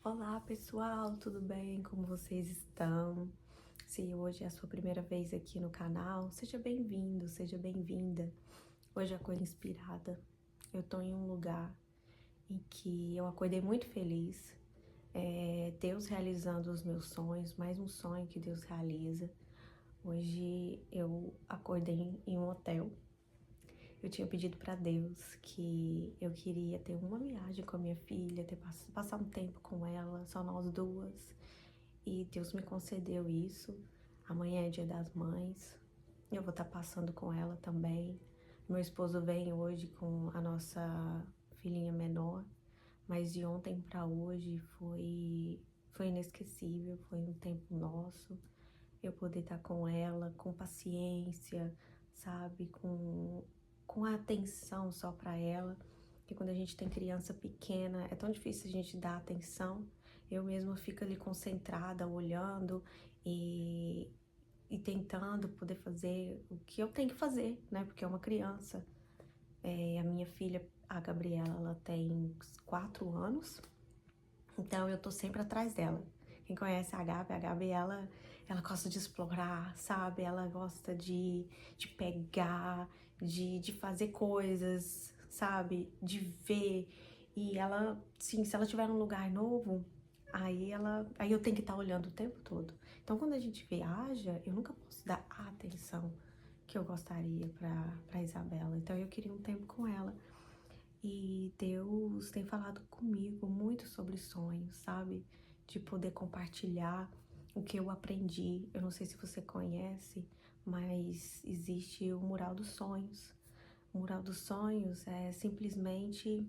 Olá pessoal, tudo bem? Como vocês estão? Se hoje é a sua primeira vez aqui no canal, seja bem-vindo, seja bem-vinda. Hoje eu acordei inspirada. Eu tô em um lugar em que eu acordei muito feliz. Deus realizando os meus sonhos, mais um sonho que Deus realiza. Hoje eu acordei em um hotel. Eu tinha pedido para Deus que eu queria ter uma viagem com a minha filha, passar um tempo com ela, só nós duas. E Deus me concedeu isso. Amanhã é Dia das Mães. Eu vou estar passando com ela também. Meu esposo vem hoje com a nossa filhinha menor, mas de ontem para hoje foi inesquecível, foi um tempo nosso. Eu poder estar com ela, com paciência, sabe, com atenção só para ela. Porque quando a gente tem criança pequena, é tão difícil a gente dar atenção. Eu mesma fico ali concentrada, olhando e, e tentando poder fazer o que eu tenho que fazer, né? Porque é uma criança. A minha filha, a Gabriela, ela tem 4 anos, então eu tô sempre atrás dela. Quem conhece a Gabi, ela gosta de explorar, sabe? Ela gosta de pegar, de fazer coisas, sabe? De ver. E ela, sim, se ela estiver num lugar novo, aí eu tenho que estar olhando o tempo todo. Então, quando a gente viaja, eu nunca posso dar a atenção que eu gostaria para Isabela. Então, eu queria um tempo com ela. E Deus tem falado comigo muito sobre sonhos, sabe? De poder compartilhar o que eu aprendi. Eu não sei se você conhece, mas existe o Mural dos Sonhos. O Mural dos Sonhos é simplesmente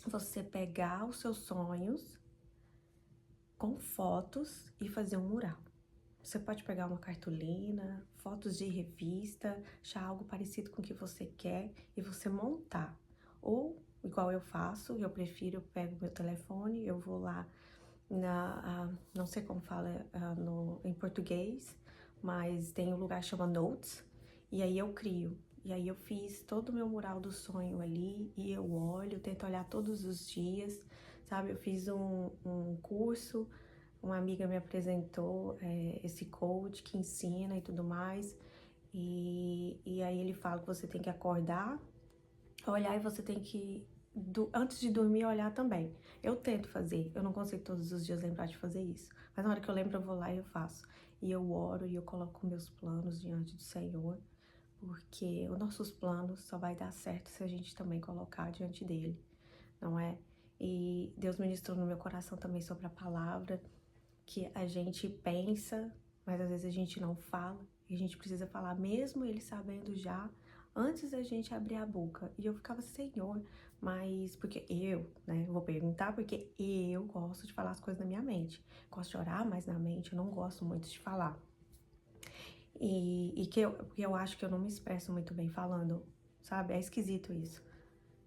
você pegar os seus sonhos com fotos e fazer um mural. Você pode pegar uma cartolina, fotos de revista, achar algo parecido com o que você quer e você montar. Ou, igual eu faço, eu prefiro, eu pego meu telefone, eu vou lá não sei como fala em português, mas tem um lugar que chama Notes, e aí eu crio. E aí eu fiz todo o meu mural do sonho ali, e eu olho, tento olhar todos os dias, sabe? Eu fiz um curso, uma amiga me apresentou esse coach que ensina e tudo mais, e aí ele fala que você tem que acordar, olhar e você tem que, antes de dormir, olhar também. Eu tento fazer, eu não consigo todos os dias lembrar de fazer isso, mas na hora que eu lembro eu vou lá e eu faço. E eu oro e eu coloco meus planos diante do Senhor, porque os nossos planos só vai dar certo se a gente também colocar diante dele, não é? E Deus ministrou no meu coração também sobre a palavra, que a gente pensa, mas às vezes a gente não fala, e a gente precisa falar mesmo ele sabendo já, antes da gente abrir a boca. E eu ficava, Senhor, mas porque né, eu vou perguntar porque eu gosto de falar as coisas na minha mente. Gosto de orar mais na mente, eu não gosto muito de falar. Porque eu acho que eu não me expresso muito bem falando, sabe? É esquisito isso.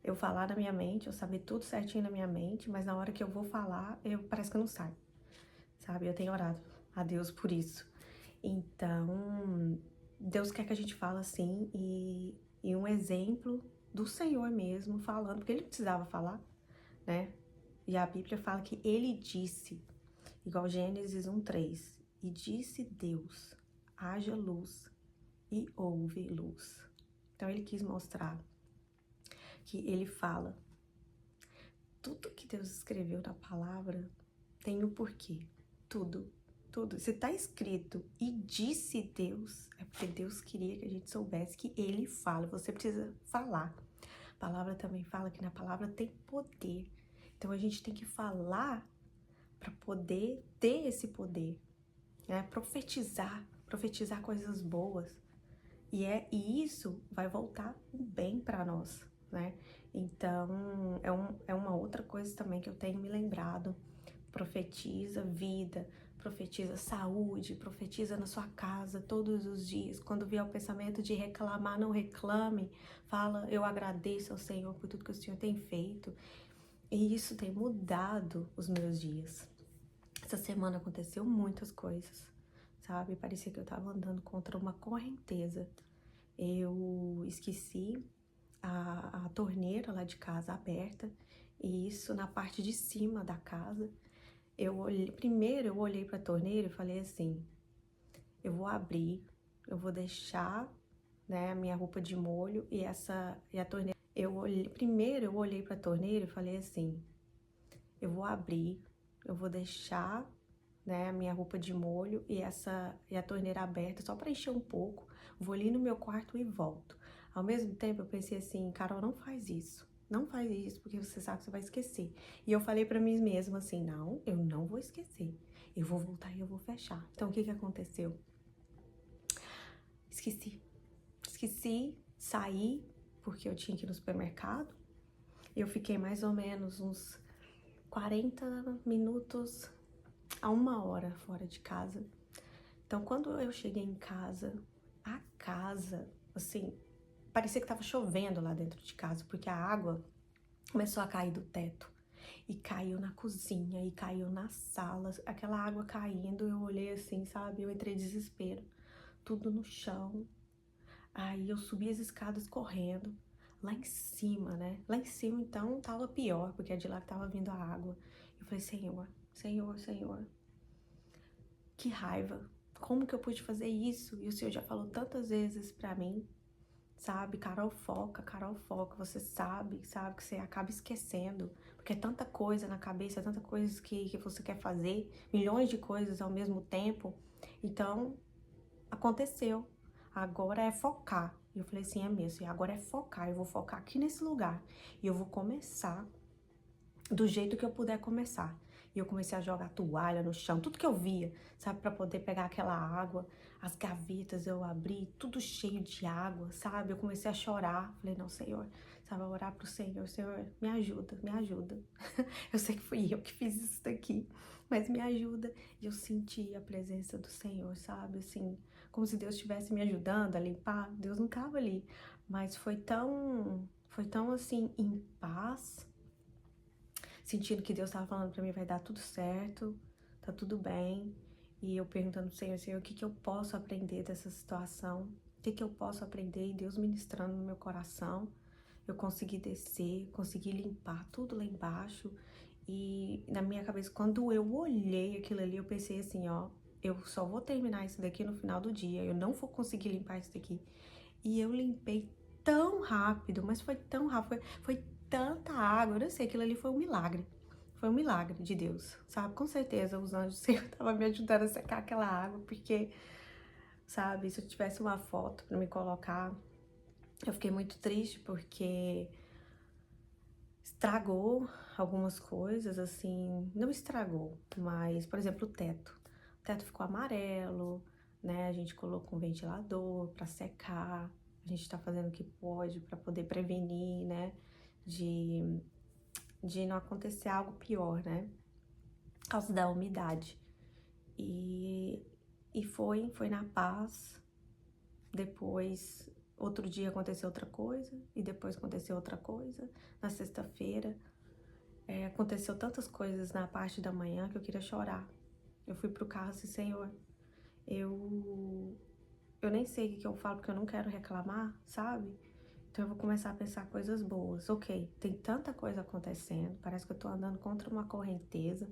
Eu falar na minha mente, eu saber tudo certinho na minha mente, mas na hora que eu vou falar, parece que não sai, sabe? Eu tenho orado a Deus por isso. Então, Deus quer que a gente fale assim e um exemplo do Senhor mesmo falando, porque ele precisava falar, né? E a Bíblia fala que ele disse, igual Gênesis 1:3, e disse Deus, haja luz e houve luz. Então ele quis mostrar que ele fala. Tudo que Deus escreveu na palavra tem o porquê. Tudo. Tudo. Se tá escrito e disse Deus, é porque Deus queria que a gente soubesse que ele fala. Você precisa falar. A palavra também fala que na palavra tem poder. Então a gente tem que falar para poder ter esse poder, né? Profetizar coisas boas. E isso vai voltar bem para nós, né? Então, é uma outra coisa também que eu tenho me lembrado. Profetiza vida, profetiza saúde, profetiza na sua casa todos os dias. Quando vier o pensamento de reclamar, não reclame. Fala, eu agradeço ao Senhor por tudo que o Senhor tem feito. E isso tem mudado os meus dias. Essa semana aconteceu muitas coisas, sabe? Parecia que eu tava andando contra uma correnteza. Eu esqueci a torneira lá de casa aberta, e isso na parte de cima da casa. Primeiro eu olhei para a torneira e falei assim, eu vou abrir, eu vou deixar, né, a minha roupa de molho e a torneira. Primeiro eu olhei para a torneira e falei assim, eu vou abrir, eu vou deixar, né, a minha roupa de molho e a torneira aberta só para encher um pouco. Vou ali no meu quarto e volto. Ao mesmo tempo eu pensei assim, Carol, não faz isso. Não faz isso, porque você sabe que você vai esquecer. E eu falei pra mim mesma assim, não, eu não vou esquecer. Eu vou voltar e eu vou fechar. Então o que que aconteceu? Esqueci, saí, porque eu tinha que ir no supermercado. Eu fiquei mais ou menos uns 40 minutos a 1 hora fora de casa. Então, quando eu cheguei em casa, a casa, assim, parecia que tava chovendo lá dentro de casa, porque a água começou a cair do teto. E caiu na cozinha, e caiu nas salas, aquela água caindo, eu olhei assim, sabe? Eu entrei em desespero. Tudo no chão. Aí eu subi as escadas correndo, lá em cima, né? Lá em cima, então, tava pior, porque é de lá que tava vindo a água. Eu falei, Senhor, Senhor, Senhor, que raiva. Como que eu pude fazer isso? E o Senhor já falou tantas vezes pra mim, sabe? Carol, foca, você sabe que você acaba esquecendo. Porque é tanta coisa na cabeça, é tanta coisa que você quer fazer, milhões de coisas ao mesmo tempo. Então, aconteceu. Agora é focar. E eu falei assim, é mesmo, e agora é focar. Eu vou focar aqui nesse lugar. E eu vou começar do jeito que eu puder começar. E eu comecei a jogar toalha no chão, tudo que eu via, sabe, pra poder pegar aquela água. As gavetas eu abri, tudo cheio de água, sabe? Eu comecei a chorar. Falei, não, Senhor, sabe, orar pro Senhor, Senhor, me ajuda, me ajuda. Eu sei que fui eu que fiz isso daqui, mas me ajuda. E eu senti a presença do Senhor, sabe? Assim, como se Deus estivesse me ajudando a limpar. Deus não tava ali, mas foi tão assim, em paz, sentindo que Deus tava falando pra mim, vai dar tudo certo, tá tudo bem. E eu perguntando pro Senhor, Senhor, o que que eu posso aprender dessa situação? O que que eu posso aprender? E Deus ministrando no meu coração. Eu consegui descer, consegui limpar tudo lá embaixo. E na minha cabeça, quando eu olhei aquilo ali, eu pensei assim, ó, eu só vou terminar isso daqui no final do dia. Eu não vou conseguir limpar isso daqui. E eu limpei tão rápido, mas foi tão rápido, foi tanta água, eu não sei, aquilo ali foi um milagre. Foi um milagre de Deus, sabe? Com certeza os anjos do Senhor estavam me ajudando a secar aquela água, porque, sabe, se eu tivesse uma foto pra me colocar, eu fiquei muito triste porque estragou algumas coisas, assim, não estragou, mas, por exemplo, o teto. O teto ficou amarelo, né? A gente colocou um ventilador para secar. A gente tá fazendo o que pode para poder prevenir, né? De, de não acontecer algo pior, né? Por causa da umidade. E, foi na paz. Depois, outro dia aconteceu outra coisa, e depois aconteceu outra coisa. Na sexta-feira, aconteceu tantas coisas na parte da manhã que eu queria chorar. Eu fui pro carro assim, Senhor, eu, eu nem sei o que eu falo, porque eu não quero reclamar, sabe? Então eu vou começar a pensar coisas boas. Ok, tem tanta coisa acontecendo, parece que eu tô andando contra uma correnteza,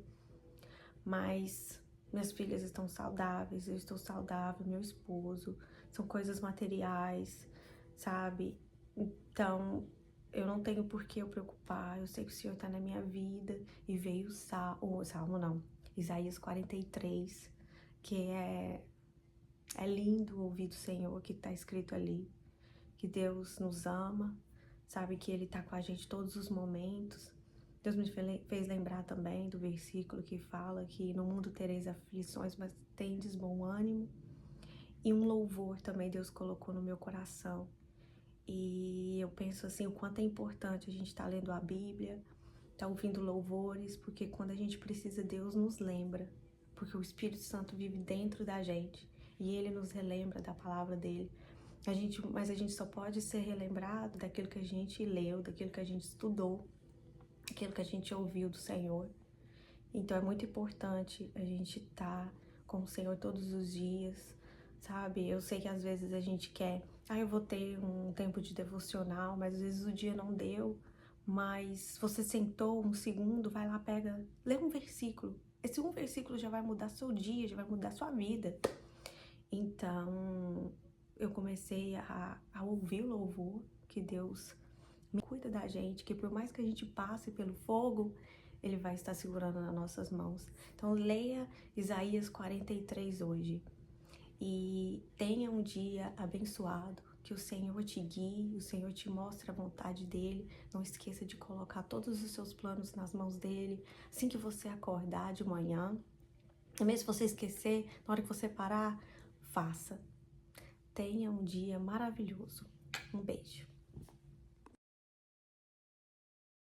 mas minhas filhas estão saudáveis, eu estou saudável, meu esposo, são coisas materiais, sabe? Então, eu não tenho por que eu preocupar, eu sei que o Senhor tá na minha vida. E veio o Salmo não, Isaías 43, que é lindo ouvir do Senhor, que tá escrito ali, que Deus nos ama, sabe, que Ele tá com a gente todos os momentos. Deus me fez lembrar também do versículo que fala que no mundo tereis aflições, mas tendes bom ânimo. E um louvor também Deus colocou no meu coração. E eu penso assim, o quanto é importante a gente estar lendo a Bíblia, estar ouvindo louvores, porque quando a gente precisa, Deus nos lembra. Porque o Espírito Santo vive dentro da gente e Ele nos relembra da palavra dele. Mas a gente só pode ser relembrado daquilo que a gente leu, daquilo que a gente estudou, aquilo que a gente ouviu do Senhor. Então é muito importante a gente estar com o Senhor todos os dias, sabe? Eu sei que às vezes a gente quer, eu vou ter um tempo de devocional, mas às vezes o dia não deu, mas você sentou um segundo, vai lá, pega, lê um versículo. Esse um versículo já vai mudar seu dia, já vai mudar sua vida. Então, eu comecei a ouvir o louvor, que Deus me cuida da gente, que por mais que a gente passe pelo fogo, Ele vai estar segurando nas nossas mãos. Então, leia Isaías 43 hoje. E tenha um dia abençoado, que o Senhor te guie, o Senhor te mostre a vontade dEle. Não esqueça de colocar todos os seus planos nas mãos dEle, assim que você acordar de manhã. E mesmo se você esquecer, na hora que você parar, faça. Tenha um dia maravilhoso. Um beijo.